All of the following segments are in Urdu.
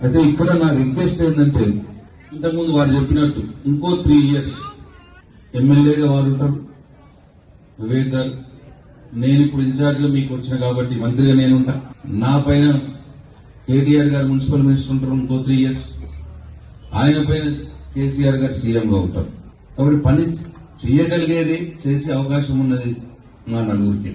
అయితే ఇక్కడ నా రిక్వెస్ట్ ఏంటంటే ఇంతకుముందు వారు చెప్పినట్టు ఇంకో 3 years ఎమ్మెల్యేగా వారు ఉంటారు, వివేక్ గారు, నేను ఇప్పుడు ఇన్ఛార్జ్ గా మీకు వచ్చిన కాబట్టి మంత్రిగా నేను ఉంటా, నా పైన కేటీఆర్ గారు మున్సిపల్ మినిస్టర్ ఉంటారు ఇంకో 3 years, ఆయన పైన కేసీఆర్ గారు సీఎం గా ఉంటారు. కాబట్టి పని చేయగలిగేది చేసే అవకాశం ఉన్నది నా నలుగురికి.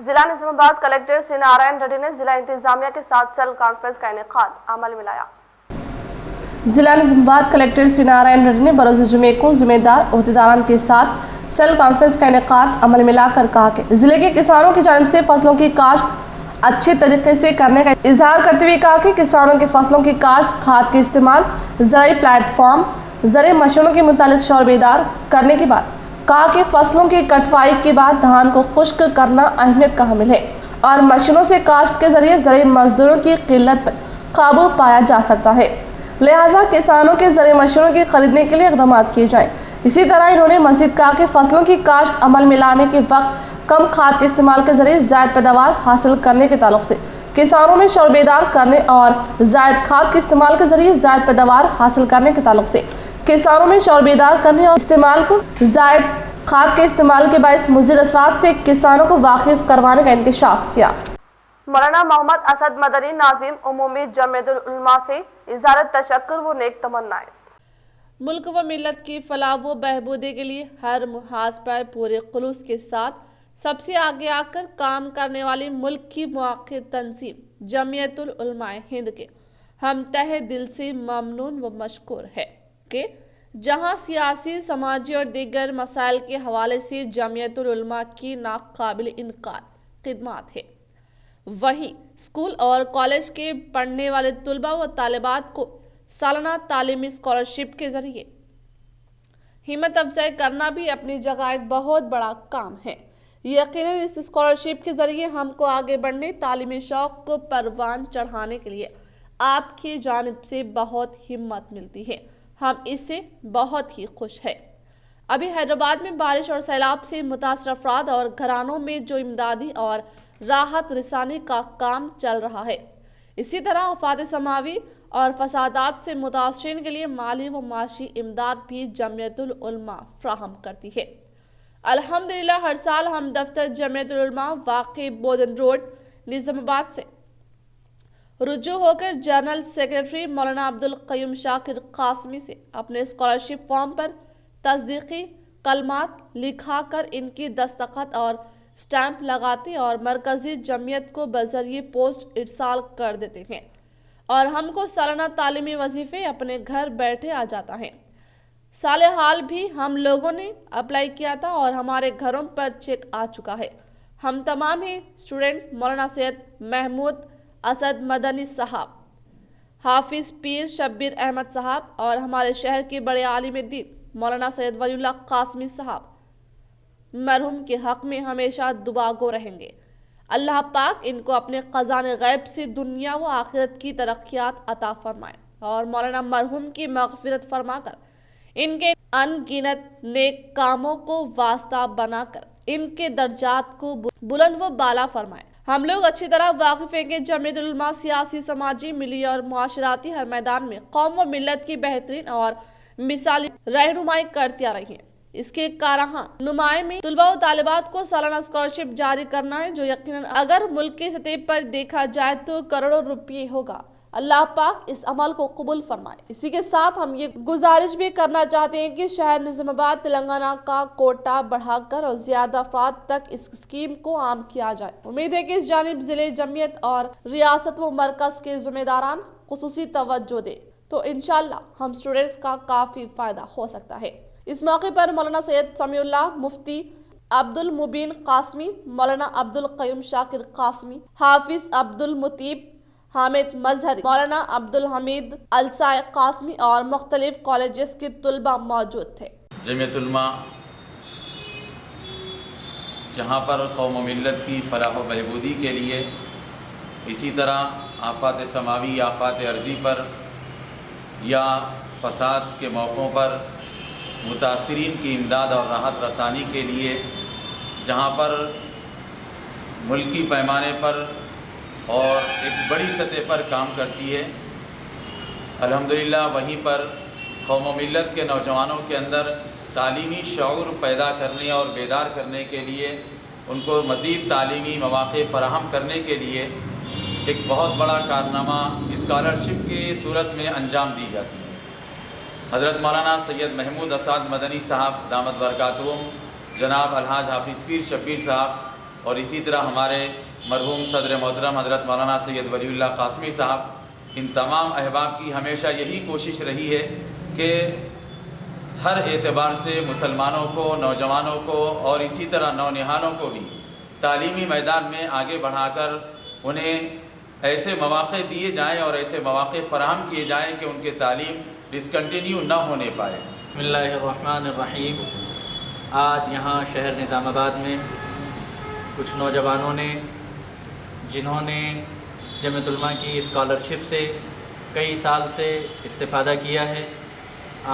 ضلع نظام آباد کلیکٹر سی نارائن ریڈی نے ضلع انتظامیہ کے ساتھ سیل کانفرنس کا انعقاد عمل میں لایا۔ ضلع نظام آباد کلیکٹر سی نارائن ریڈی نے بروز جمعے کو ذمہ دار عہدیداران کے ساتھ سیل کانفرنس کا انعقاد عمل میں لا کر کہا کہ ضلع کے کسانوں کی جانب سے فصلوں کی کاشت اچھے طریقے سے کرنے کا اظہار کرتے ہوئے کہا کہ کسانوں کے فصلوں کی کاشت، کھاد کے استعمال، زرعی پلیٹ فارم، زرعی مشینوں کے متعلق شعور بیدار کرنے کے بعد کہا کہ فصلوں کی کٹوائی کے بعد دھان کو خشک کرنا اہمیت کا حامل ہے اور مشینوں سے کاشت کے ذریعے زرعی مزدوروں کی قلت پر قابو پایا جا سکتا ہے، لہٰذا کسانوں کے زرعی مشینوں کی خریدنے کے لیے اقدامات کیے جائیں۔ اسی طرح انہوں نے مزید کہا کہ فصلوں کی کاشت عمل میں لانے کے وقت کم کھاد کے استعمال کے ذریعے زائد پیداوار حاصل کرنے کے تعلق سے کسانوں میں شعور بیدار کرنے اور زائد کھاد کے استعمال کے ذریعے زائد پیداوار حاصل کرنے کے تعلق سے کسانوں میں شعور بیدار کرنے اور استعمال کو زائد کھاد کے استعمال کے باعث مضر اثرات سے کسانوں کو واقف کروانے کا انکشاف کیا۔ مولانا محمد اسد مدنی ناظم عمومی جمعیت العلماء سے اظہار تشکر و نیک تمنائیں۔ ملک و ملت کی فلاح و بہبودی کے لیے ہر محاذ پر پورے خلوص کے ساتھ سب سے آگے آ کر کام کرنے والی ملک کی مؤخر تنظیم جمعیت العلماء ہند کے ہم تہہ دل سے ممنون و مشکور ہے کہ جہاں سیاسی، سماجی اور دیگر مسائل کے حوالے سے جمعیت العلماء کی ناقابل انکار خدمات ہے، وہیں اسکول اور کالج کے پڑھنے والے طلباء و طالبات کو سالانہ تعلیمی اسکالرشپ کے ذریعے ہمت افزائی کرنا بھی اپنی جگہ ایک بہت بڑا کام ہے۔ یقیناً اس اسکالرشپ کے ذریعے ہم کو آگے بڑھنے، تعلیمی شوق کو پروان چڑھانے کے لیے آپ کی جانب سے بہت ہمت ملتی ہے، ہم اس سے بہت ہی خوش ہیں۔ ابھی حیدرآباد میں بارش اور سیلاب سے متاثر افراد اور گھرانوں میں جو امدادی اور راحت رسانی کا کام چل رہا ہے، اسی طرح آفات سماوی اور فسادات سے متاثرین کے لیے مالی و معاشی امداد بھی جمعیت العلماء فراہم کرتی ہے۔ الحمدللہ ہر سال ہم دفتر جمعیت العلماء واقع بودن روڈ نظام آباد سے رجوع ہو کر جنرل سیکریٹری مولانا عبدالقیوم شاکر قاسمی سے اپنے اسکالرشپ فارم پر تصدیقی کلمات لکھا کر ان کی دستخط اور سٹیمپ لگاتے اور مرکزی جمعیت کو بذریعہ پوسٹ ارسال کر دیتے ہیں اور ہم کو سالانہ تعلیمی وظیفے اپنے گھر بیٹھے آ جاتا ہے۔ سال حال بھی ہم لوگوں نے اپلائی کیا تھا اور ہمارے گھروں پر چیک آ چکا ہے۔ ہم تمام ہی اسٹوڈنٹ مولانا سید محمود اسد مدنی صاحب، حافظ پیر شبیر احمد صاحب اور ہمارے شہر کے بڑے عالم دین مولانا سید ولی اللہ قاسمی صاحب مرحوم کے حق میں ہمیشہ دعا گو رہیں گے۔ اللہ پاک ان کو اپنے خزانہ غیب سے دنیا و آخرت کی ترقیات عطا فرمائے اور مولانا مرحوم کی مغفرت فرما کر ان کے ان گنت نیک کاموں کو واسطہ بنا کر ان کے درجات کو بلند و بالا فرمائے۔ ہم لوگ اچھی طرح واقف ہیں کہ جمعیت العلماء سیاسی، سماجی، ملی اور معاشراتی ہر میدان میں قوم و ملت کی بہترین اور مثالی رہنمائی کرتی آ رہی ہے۔ اس کے کارہاں نمائیں میں طلباء و طالبات کو سالانہ اسکالرشپ جاری کرنا ہے، جو یقیناً اگر ملک کی سطح پر دیکھا جائے تو کروڑوں روپے ہوگا۔ اللہ پاک اس عمل کو قبول فرمائے۔ اسی کے ساتھ ہم یہ گزارش بھی کرنا چاہتے ہیں کہ شہر نظام آباد تلنگانہ کا کوٹا بڑھا کر اور زیادہ افراد تک اس اسکیم کو عام کیا جائے۔ امید ہے کہ اس جانب ضلع جمعیت اور ریاست و مرکز کے ذمہ داران خصوصی توجہ دے تو انشاءاللہ ہم اسٹوڈنٹس کا کافی فائدہ ہو سکتا ہے۔ اس موقع پر مولانا سید سمیع اللہ مفتی عبد المبین قاسمی، مولانا عبدالقیوم شاکر قاسمی، حافظ عبد المطیب حامد مظہری، مولانا عبد الحمید السائے قاسمی اور مختلف کالجز کے طلباء موجود تھے۔ جمعیت علماء جہاں پر قوم و ملت کی فلاح و بہبودی کے لیے، اسی طرح آفات سماوی، آفات ارضی پر یا فساد کے موقعوں پر متاثرین کی امداد اور راحت رسانی کے لیے جہاں پر ملکی پیمانے پر اور ایک بڑی سطح پر کام کرتی ہے، الحمدللہ وہیں پر قوم و ملت کے نوجوانوں کے اندر تعلیمی شعور پیدا کرنے اور بیدار کرنے کے لیے، ان کو مزید تعلیمی مواقع فراہم کرنے کے لیے ایک بہت بڑا کارنامہ اسکالرشپ کی صورت میں انجام دی جاتی ہے۔ حضرت مولانا سید محمود اسعد مدنی صاحب دامت برکاتہم، جناب الحاج حافظ پیر شبیر صاحب، اور اسی طرح ہمارے مرحوم صدر محترم حضرت مولانا سید ولی اللہ قاسمی صاحب، ان تمام احباب کی ہمیشہ یہی کوشش رہی ہے کہ ہر اعتبار سے مسلمانوں کو، نوجوانوں کو اور اسی طرح نونہالوں کو بھی تعلیمی میدان میں آگے بڑھا کر انہیں ایسے مواقع دیے جائیں اور ایسے مواقع فراہم کیے جائیں کہ ان کی تعلیم ڈسکنٹینیو نہ ہونے پائے۔ بسم اللہ الرحمن الرحیم۔ آج یہاں شہر نظام آباد میں کچھ نوجوانوں نے، جنہوں نے جمعیت علماء کی اسکالرشپ سے کئی سال سے استفادہ کیا ہے،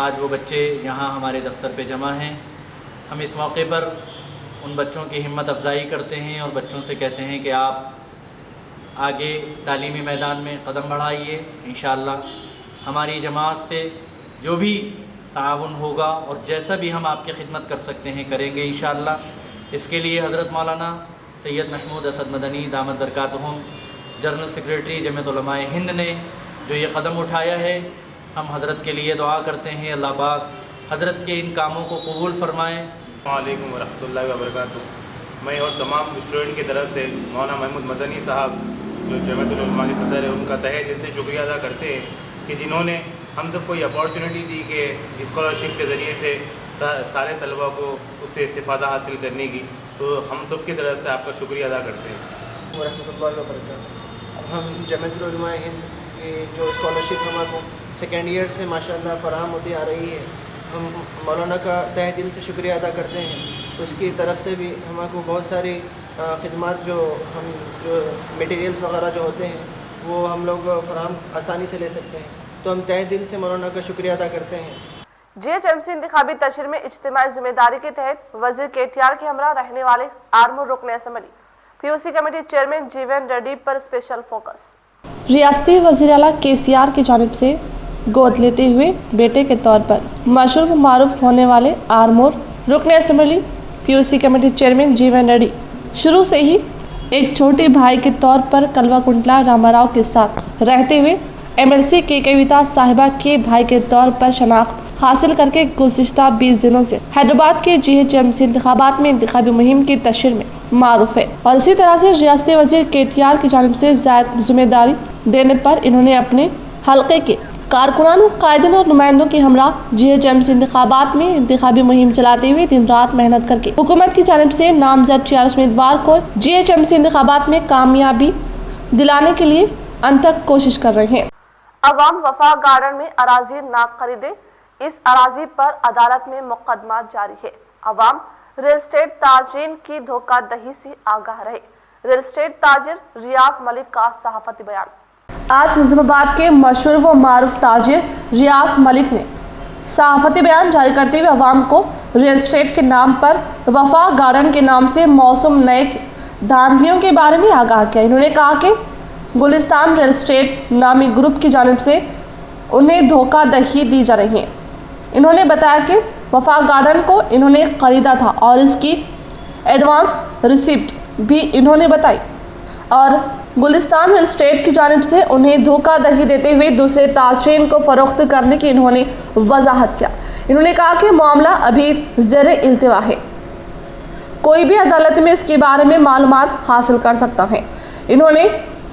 آج وہ بچے یہاں ہمارے دفتر پہ جمع ہیں۔ ہم اس موقع پر ان بچوں کی ہمت افزائی کرتے ہیں اور بچوں سے کہتے ہیں کہ آپ آگے تعلیمی میدان میں قدم بڑھائیے۔ انشاءاللہ ہماری جماعت سے جو بھی تعاون ہوگا اور جیسا بھی ہم آپ کی خدمت کر سکتے ہیں کریں گے انشاءاللہ۔ اس کے لیے حضرت مولانا سید محمود اسعد مدنی دامت برکاتہم، جنرل سیکریٹری جمعیت علماء ہند نے جو یہ قدم اٹھایا ہے، ہم حضرت کے لیے دعا کرتے ہیں اللہ پاک حضرت کے ان کاموں کو قبول فرمائیں۔ السلام علیکم ورحمۃ اللہ وبرکاتہ۔ میں اور تمام اسٹوڈنٹ کی طرف سے مولانا محمود مدنی صاحب جو جمعیت العلماء کے صدر ہے، ان کا تہہ دل سے شکریہ ادا کرتے ہیں کہ جنہوں نے ہم سب کو یہ اپارچونیٹی دی کہ اسکالرشپ کے ذریعے سے سارے طلباء کو اس سے استفادہ حاصل کرنے کی، تو ہم سب کی طرف سے آپ کا شکریہ ادا کرتے ہیں۔ ورحمۃ اللہ وبرکاتہ۔ ہم جمعیت علماء ہند کی جو اسکالرشپ ہمارے کو سیکنڈ ایئر سے ماشاءاللہ فراہم ہوتی آ رہی ہے، ہم مولانا کا تہہ دل سے شکریہ ادا کرتے ہیں۔ اس کی طرف سے بھی ہمارے کو بہت ساری خدمات جو میٹیریلز وغیرہ جو ہوتے ہیں وہ ہم لوگ فراہم آسانی سے لے سکتے ہیں، تو ہم تہہ دل سے مولانا کا شکریہ ادا کرتے ہیں۔ جی ایچ ایم سی انتخابی تشہیر میں اجتماعی ذمہ داری کے تحت وزیر کے ٹی آر کے ہمراہ رہنے والے آرمور رکن اسمبلی پی او سی کمیٹی چیئرمین جیون ریڈی پر اسپیشل فوکس۔ ریاستی وزیر اعلیٰ کے سی آر کی جانب سے گود لیتے ہوئے بیٹے کے طور پر مشہور و معروف ہونے والے آرمور رکن اسمبلی پی او سی کمیٹی چیئرمین جیون ریڈی شروع سے ہی ایک چھوٹے بھائی کے طور پر کلوا کنٹلا راما راؤ کے ساتھ رہتے ہوئے ایم ایل سی کے کویتا صاحبہ کے بھائی کے طور پر شناخت حاصل کر کے گزشتہ 20 دنوں سے حیدرآباد کے جی ایچ ایم سی انتخابات میں انتخابی مہم کی تشہیر میں معروف ہے، اور اسی طرح سے ریاستی وزیر کے ٹی آر کی جانب سے زائد ذمہ داری دینے پر انہوں نے اپنے حلقے کے کارکنانوں، قائدین اور نمائندوں کے ہمراہ جی ایچ ایم سی انتخابات میں انتخابی مہم چلاتے ہوئے دن رات محنت کر کے حکومت کی جانب سے نامزد 46 امیدوار کو جی ایچ ایم سی انتخابات میں کامیابی دلانے کے لیے انتھک کوشش کر رہے ہیں۔ عوام وفا گارڈن میں اراضی نہ خریدے، اس اراضی پر عدالت میں مقدمات جاری ہے۔ عوام ریل اسٹیٹ تاجرین کی دھوکہ دہی سے آگاہ رہے۔ ریل اسٹیٹ تاجر ریاض ملک کا صحافتی بیان۔ آج نظام آباد کے مشہور و معروف تاجر ریاض ملک نے صحافتی بیان جاری کرتے ہوئے عوام کو ریل اسٹیٹ کے نام پر وفا گارڈن کے نام سے موسم نئے دھاندلیوں کے بارے میں آگاہ کیا۔ انہوں نے کہا کہ گلستان ریل اسٹیٹ نامی گروپ کی جانب سے انہیں دھوکہ دہی دی جا رہی ہے۔ انہوں نے بتایا کہ وفا گارڈن کو انہوں نے خریدا تھا اور اس کی ایڈوانس ریسیپٹ بھی انہوں نے بتائی، اور گلستان ریل اسٹیٹ کی جانب سے انہیں دھوکہ دہی دیتے ہوئے دوسرے تاجرین کو فروخت کرنے کی انہوں نے وضاحت کیا۔ انہوں نے کہا کہ معاملہ ابھی زیر التوا ہے، کوئی بھی عدالت میں اس کے بارے میں معلومات حاصل کر سکتا ہے۔ انہوں نے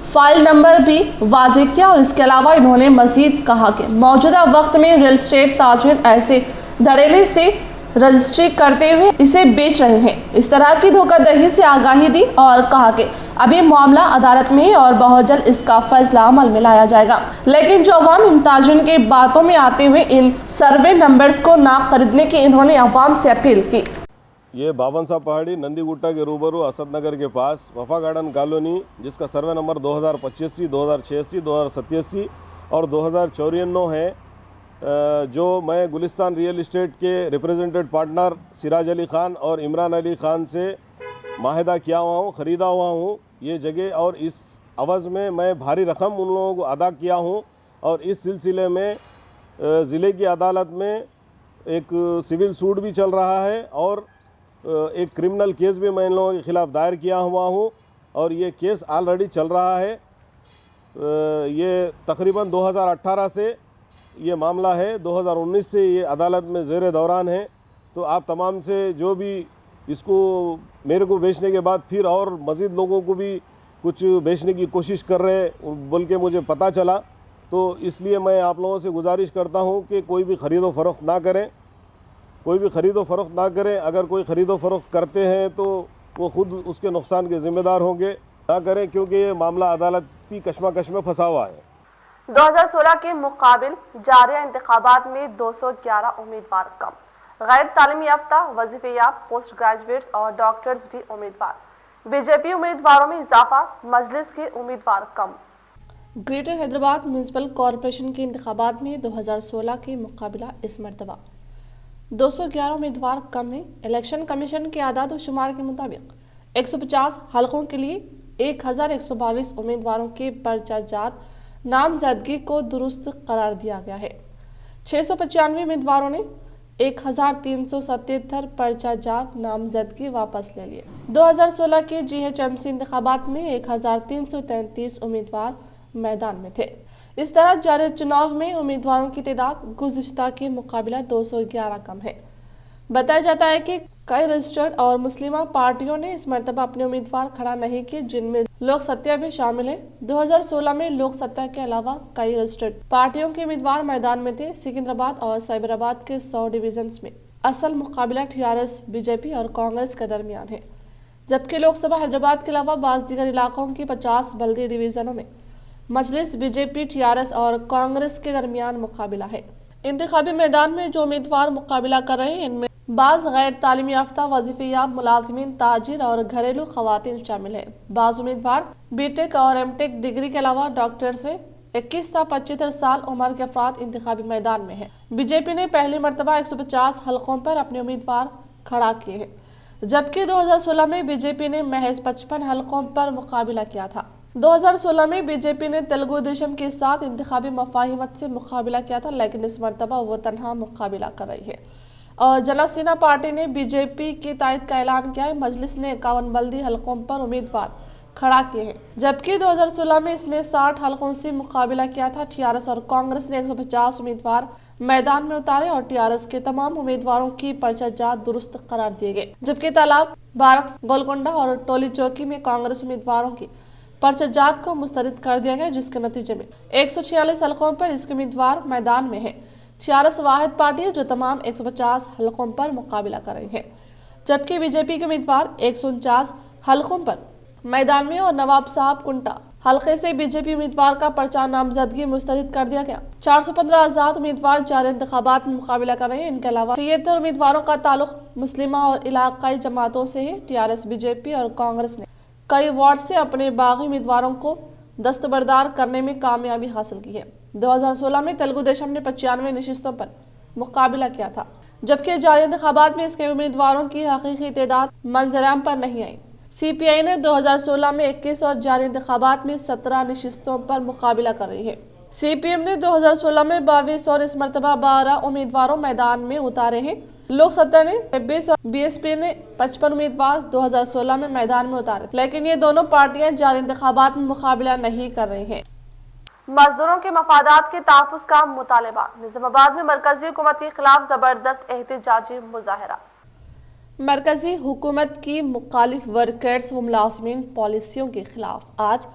فائل نمبر بھی واضح کیا، اور اس کے علاوہ انہوں نے مزید کہا کہ موجودہ وقت میں ریل اسٹیٹ تاجرین ایسے دھڑیلے سے رجسٹری کرتے ہوئے اسے بیچ رہے ہیں۔ اس طرح کی دھوکہ دہی سے آگاہی دی اور کہا کہ ابھی معاملہ عدالت میں ہے اور بہت جلد اس کا فیصلہ عمل میں لایا جائے گا، لیکن جو عوام ان تاجرین کے باتوں میں آتے ہوئے ان سروے نمبرز کو نہ خریدنے کی انہوں نے عوام سے اپیل کی۔ یہ 52 سا پہاڑی نندی گٹا کے روبرو اسد نگر کے پاس وفا گارڈن کالونی، جس کا سروے نمبر 2085، 2086، 2087 اور 2054 ہے، جو میں گلستان ریئل اسٹیٹ کے ریپریزنٹیڈ پارٹنر سراج علی خان اور عمران علی خان سے معاہدہ کیا ہوا ہوں، خریدا ہوا ہوں یہ جگہ، اور اس عوض میں بھاری رقم ان لوگوں کو ادا کیا ہوں، اور اس سلسلے میں ضلع کی عدالت میں ایک سول سوٹ بھی چل رہا ہے، اور ایک کرمنل کیس بھی میں ان لوگوں کے خلاف دائر کیا ہوا ہوں، اور یہ کیس آلریڈی چل رہا ہے۔ یہ تقریباً 2018 سے یہ معاملہ ہے 2019 سے یہ عدالت میں زیر دوران ہے. تو آپ تمام سے جو بھی اس کو میرے کو بیچنے کے بعد پھر اور مزید لوگوں کو بھی کچھ بیچنے کی کوشش کر رہے بول کے مجھے پتہ چلا. تو اس لیے میں آپ لوگوں سے گزارش کرتا ہوں کہ کوئی بھی خرید و فروخت نہ کریں, کوئی بھی خرید و فروخت نہ کریں. اگر کوئی خرید و فروخت کرتے ہیں تو وہ خود اس کے نقصان کے ذمہ دار ہوں گے. نہ کریں کیونکہ یہ معاملہ عدالتی کشمکش میں پھنسا ہوا ہے. 2016 کے مقابل جاریہ انتخابات میں 211 امیدوار کم. غیر تعلیمی یافتہ, وظیفے یاب, پوسٹ گریجویٹس اور ڈاکٹرز بھی امیدوار. بی جے پی امیدواروں میں اضافہ, مجلس کے امیدوار کم. گریٹر حیدرآباد میونسپل کارپوریشن کے انتخابات میں 2016 کے مقابلہ اس مرتبہ 211 امیدوار کم ہیں. الیکشن کمیشن کے اعداد و شمار کے مطابق 150 حلقوں کے لیے 1122 امیدواروں کے پرچہ جات نامزدگی کو درست قرار دیا گیا ہے. 695 امیدواروں نے 1377 پرچہ جات نامزدگی واپس لے لیے. 2016 کے جی ایچ ایم سی انتخابات میں 1333 امیدوار میدان میں تھے. اس طرح جاری چناؤ میں امیدواروں کی تعداد گزشتہ کے مقابلہ 211 کم ہے. بتایا جاتا ہے کہ کئی رجسٹرڈ اور مسلمہ پارٹیوں نے اس مرتبہ اپنے امیدوار کھڑا نہیں کیے, جن میں لوک ستیہ بھی شامل ہے. 2016 میں لوک ستیہ کے علاوہ کئی رجسٹرڈ پارٹیوں کے امیدوار میدان میں تھے. سکندرآباد اور سائبرآباد کے 100 ڈویژنز میں اصل مقابلہ ٹیآرایس, بی جے پی اور کانگریس کے درمیان ہے, جبکہ لوک سبھا حیدرآباد کے علاوہ بعض دیگر علاقوں کی 50 بلدی ڈویژنوں میں مجلس, بی جے پی, ٹیآرایس اور کانگریس کے درمیان مقابلہ ہے. انتخابی میدان میں جو امیدوار مقابلہ کر رہے ہیں ان میں بعض غیر تعلیم یافتہ, وظیفے یاب, ملازمین, تاجر اور گھریلو خواتین شامل ہیں. بعض امیدوار بی ٹیک اور ایم ٹیک ڈگری کے علاوہ ڈاکٹر سے 21 تا 75 سال عمر کے افراد انتخابی میدان میں ہیں. بی جے پی نے پہلی مرتبہ 150 حلقوں پر اپنے امیدوار کھڑا کیے ہیں, جبکہ 2016 میں بی جے پی نے محض 55 حلقوں پر مقابلہ کیا تھا. 2016 میں بی جے پی نے تلگو دیشم کے ساتھ انتخابی مفاہمت سے مقابلہ کیا تھا, لیکن اس مرتبہ وہ تنہا مقابلہ کر رہی ہے اور جنا سینا پارٹی نے بی جے پی کی تائید کا اعلان کیا ہے. مجلس نے 51 بلدی حلقوں پر امیدوار کھڑا کیے ہیں, جبکہ 2016 میں اس نے 60 حلقوں سے مقابلہ کیا تھا. ٹیآرایس اور کانگریس نے 150 امیدوار میدان میں اتارے اور ٹیآرایس کے تمام امیدواروں کی پرچہ جات درست قرار دیے گئے, جبکہ تالاب, بارکس, گولکنڈہ اور ٹولی چوکی میں کانگریس امیدواروں کی پرچہ جات کو مسترد کر دیا گیا, جس کے نتیجے میں 146 حلقوں پر اس کے امیدوار میدان میں ہیں. ٹیآرایس واحد پارٹی ہے جو تمام 150 حلقوں پر مقابلہ کر رہی ہے, جبکہ بی جے پی کے امیدوار 149 حلقوں پر میدان میں اور نواب صاحب کنٹا حلقے سے بی جے پی امیدوار کا پرچہ نامزدگی مسترد کر دیا گیا. 415 آزاد امیدوار جاری انتخابات میں مقابلہ کر رہے ہیں. ان کے علاوہ 73 امیدواروں کا تعلق مسلمہ اور علاقائی جماعتوں سے ہے. ٹیآرایس, بی جے پی اور کانگریس نے کئی وارڈ سے اپنے باغی امیدواروں کو دستبردار کرنے میں کامیابی حاصل کی ہے. 2016 میں تلگو دیشم نے 95 نشستوں پر مقابلہ کیا تھا, جبکہ جاری انتخابات میں اس کے امیدواروں کی حقیقی تعداد منظر-عام پر نہیں آئی. سی پی آئی نے 2016 میں 21 اور جاری انتخابات میں 17 نشستوں پر مقابلہ کر رہی ہے. سی پی ایم نے 2016 میں 22 اور اس مرتبہ 12 امیدواروں میدان میں اتارے ہیں. لوک ستہ نے 26 اور بی ایس پی نے 55 امیدوار 2016 میں میدان میں اتارے, لیکن یہ دونوں پارٹیاں جاری انتخابات میں مقابلہ نہیں کر رہی ہیں. مزدوروں کے مفادات کے تحفظ کا مطالبہ. نظام آباد میں مرکزی حکومت کے خلاف زبردست احتجاجی مظاہرہ. مرکزی حکومت کی مخالف ورکرز و ملازمین پالیسیوں کے خلاف آج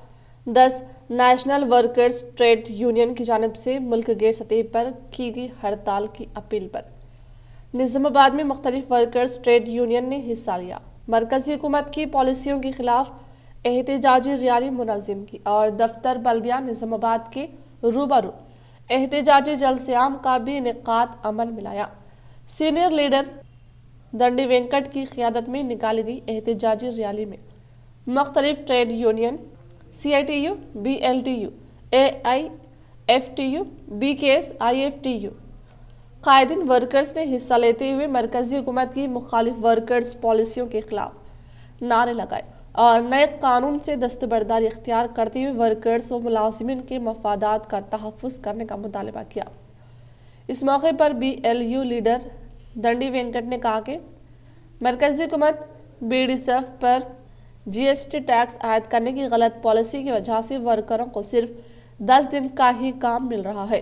10 نیشنل ورکرز ٹریڈ یونین کی جانب سے ملک گیر سطح پر کی گئی ہڑتال کی اپیل پر نظام آباد میں مختلف ورکرز ٹریڈ یونین نے حصہ لیا. مرکزی حکومت کی پالیسیوں کے خلاف احتجاجی ریالی منظم کی اور دفتر بلدیہ نظام آباد کے روبرو احتجاجی جلسہ عام کا بھی انعقاد عمل میں لایا. سینئر لیڈر دنڈی وینکٹ کی قیادت میں نکالی گئی احتجاجی ریالی میں مختلف trade union, C I T U, B L T U, A I F T U, B K S, I F T U قائدین ورکرز نے حصہ لیتے ہوئے مرکزی حکومت کی مخالف ورکرز پالیسیوں کے خلاف نعرے لگائے اور نئے قانون سے دستبرداری اختیار کرتے ہوئے ورکرز و ملازمین کے مفادات کا تحفظ کرنے کا مطالبہ کیا. اس موقع پر B L U leader Dandi Venkat نے کہا کہ مرکزی حکومت بی ڈی ایس ایف پر جی ایس ٹی ٹیکس عائد کرنے کی غلط پالیسی کی وجہ سے ورکروں کو صرف 10 دن کا ہی کام مل رہا ہے.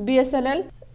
BSNL,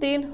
3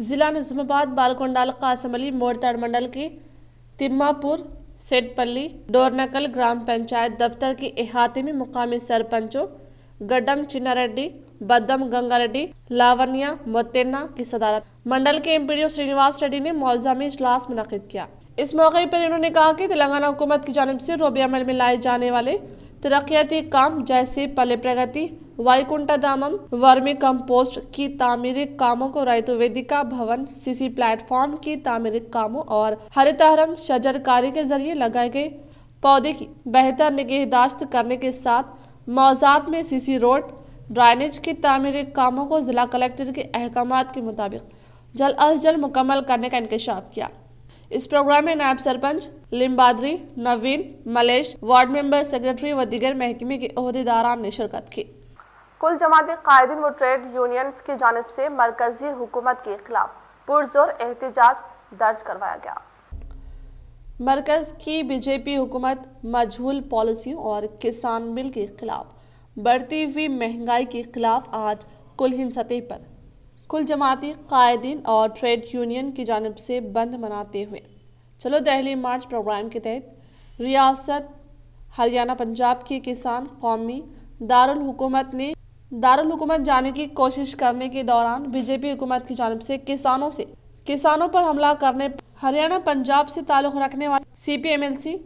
ضلع نظام بالکنڈال قاسم علی مورتاڑ منڈل کے تماپور سیٹپلی ڈورنکل گرام پنچایت دفتر کے احاطے میں مقامی سرپنچوں گڈم چنا ریڈی بدم گنگا ریڈی لاونیا موتینا کی صدارت منڈل کے M P D O Srinivas Reddy نے معاوضہ میں اجلاس منعقد کیا۔ اس موقع پر انہوں نے کہا کہ تلنگانہ حکومت کی جانب سے روبے عمل میں لائے جانے والے ترقیاتی کام جیسے پلے پرگتی وائی کنٹا دامم ورمی کمپوسٹ کی تعمیری کاموں کو ریتو ویدیکا بھون سی سی پلیٹ فارم کی تعمیری کاموں اور ہریتہرم شجر کاری کے ذریعے لگائے گئے پودے کی بہتر نگہداشت کرنے کے ساتھ موضوعات میں سی سی روڈ ڈرینیج کی تعمیری کاموں کو ضلع کلکٹر کے احکامات کے مطابق جلد از جلد مکمل کرنے کا انکشاف کیا۔ اس پروگرام میں نائب سرپنچ لمبادری نوین ملیش وارڈ ممبر سیکرٹری و دیگر محکمے کے عہدیداران نے شرکت کی۔ کل جماعتی قائدین و ٹریڈ یونینز کی جانب سے مرکزی حکومت کے خلاف پرزور احتجاج درج کروایا گیا۔ مرکز کی بی جے پی حکومت مجہول پالیسیوں اور کسان بل کے خلاف بڑھتی ہوئی مہنگائی کے خلاف آج کل ہند سطح پر کل جماعتی قائدین اور ٹریڈ یونین کی جانب سے بند مناتے ہوئے چلو دہلی مارچ پروگرام کے تحت ریاست ہریانہ پنجاب کے کسان قومی دارالحکومت جانے کی کوشش کرنے کے دوران بی جے پی حکومت کی جانب سے کسانوں پر حملہ کرنے ہریانہ پنجاب سے تعلق رکھنے والے C P M L C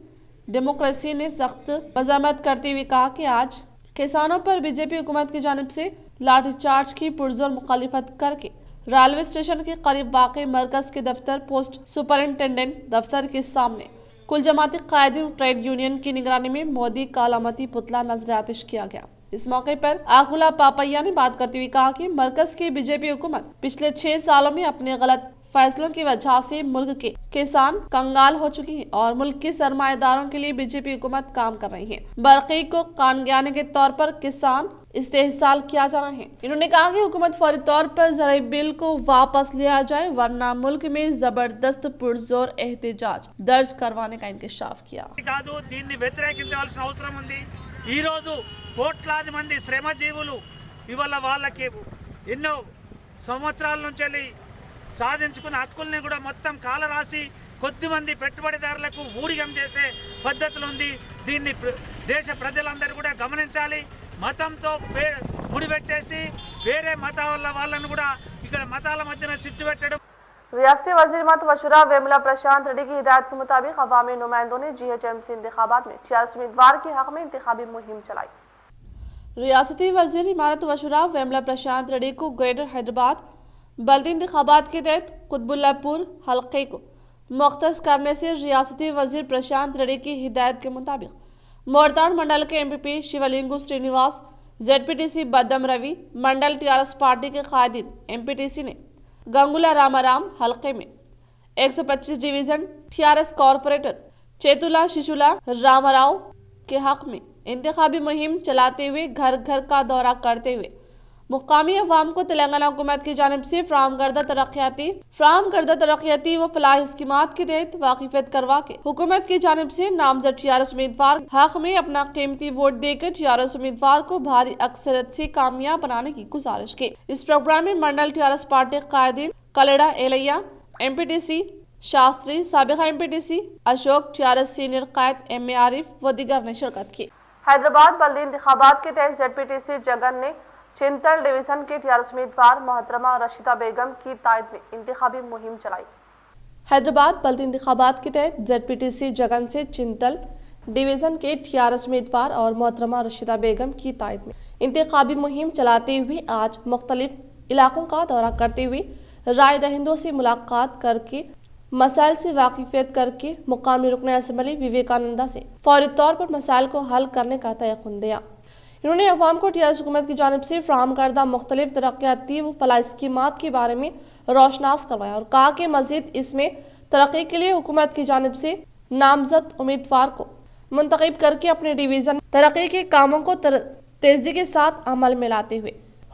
democracy نے سخت مذمت کرتے ہوئے کہا کہ آج کسانوں پر بی جے پی حکومت کی جانب سے لاٹھی چارج کی پرزور مخالفت کر کے ریلوے اسٹیشن کے قریب واقع مرکز کے دفتر پوسٹ سپرنٹینڈنٹ دفتر کے سامنے کل جماعتی قائدین ٹریڈ یونین کی نگرانی میں مودی کا علامتی پتلا نظر آتش کیا گیا۔ اس موقع پر آکولا پاپیا نے بات کرتے ہوئے کہا کہ مرکز کی بی جے پی حکومت پچھلے 6 سالوں میں اپنے غلط فیصلوں کی وجہ سے ملک کے کسان کنگال ہو چکی ہیں اور ملک کے سرمایہ داروں کے لیے بی جے پی حکومت کام کر رہی ہے۔ برقی کو قانگیانے کے طور پر کسان استحصال کیا جا رہا ہے۔ انہوں نے کہا کہ حکومت فوری طور پر زرعی بل کو واپس لیا جائے ورنہ ملک میں زبردست پرزور احتجاج درج کروانے کا انکشاف کیا۔ దీన్ని వ్యతిరేకించాల్సిన అవసరం ఉంది। ఈ రోజు కోట్లాది మంది శ్రమజీవులు ఇవాళ వాళ్ళకి ఎన్నో సంవత్సరాల నుంచి సాధించుకున్న హక్కుల్ని కూడా మొత్తం కాలరాసి కొద్దిమంది పెట్టుబడిదారులకు ఊడిగం చేసే పద్ధతులు ఉంది। దీన్ని దేశ ప్రజలందరూ కూడా గమనించాలి। మతంతో ముడిపెట్టేసి వేరే మతాల వాళ్ళను కూడా ఇక్కడ మతాల మధ్యన చిచ్చు పెట్టడం। ریاستی وزیر مت و شورا ویملا پرشانت ریڈی کی ہدایت کے مطابق عوامی نمائندوں نے جی ایچ ایم سی انتخابات میں 46 امیدوار کے حق میں انتخابی مہم چلائی۔ ریاستی وزیر امارت و شورا ویملا پرشانت ریڈی کو گریٹر حیدرآباد بلدی انتخابات کے تحت قطب اللہ پور حلقے کو مختص کرنے سے ریاستی وزیر پرشانت ریڈی کی ہدایت کے مطابق مورتاڑ منڈل کے M P P Shivalingu Srinivas Z P T C Badam Ravi mandal T R S party کے قائدین ایم پی ٹی سی نے گنگولا رامارام حلقے میں 125 division T R S corporator Chitula Shashula Ramarao کے حق میں انتخابی مہم چلاتے ہوئے گھر گھر کا دورہ کرتے ہوئے مقامی عوام کو تلنگانہ حکومت کی جانب سے فراہم کردہ ترقیاتی و فلاحی اسکیمات کے تحت واقفیت کروا کے حکومت کی جانب سے نامزد ٹی آر ایس امیدوار حق میں اپنا قیمتی ووٹ دے کر ٹی آر ایس امیدوار کو بھاری اکثریت سے کامیاب بنانے کی گزارش کی۔ اس پروگرام میں mandal T R S party قائدین Kalida Elia M P T C Shastri سابقہ M P T C Ashok T R S senior قائد ایم اے عارف و دیگر نے شرکت کی۔ حیدرآباد بلدی انتخابات کے تحت Z P T C Jagan نے چنتل ڈویژن کے ٹی آر ایس امیدوار محترمہ رشیدہ بیگم کی تائید میں انتخابی مہم چلائی۔ حیدرآباد بلدی انتخابات کے تحت Z P T C Jagan سے چنتل ڈویژن کے ٹی آر ایس امیدوار اور محترمہ رشیدہ بیگم کی تائید میں انتخابی مہم چلاتے ہوئے آج مختلف علاقوں کا دورہ کرتے ہوئے رائے دہندوں سے ملاقات کر کے مسائل سے واقفیت کر کے مقامی رکن اسمبلی وویکانندا سے فوری طور پر مسائل کو حل کرنے کا تیقن دیا۔ انہوں نے عوام کو ٹی آر ایس حکومت کی جانب سے فراہم کردہ مختلف ترقیاتی و فلاحی اسکیمات کے بارے میں روشناس کروایا اور کہا کہ مزید اس میں ترقی کے لیے حکومت کی جانب سے نامزد امیدوار کو منتخب کر کے اپنے ڈویژن ترقی کے کاموں کو تیزی کے ساتھ عمل میں لاتے ہوئے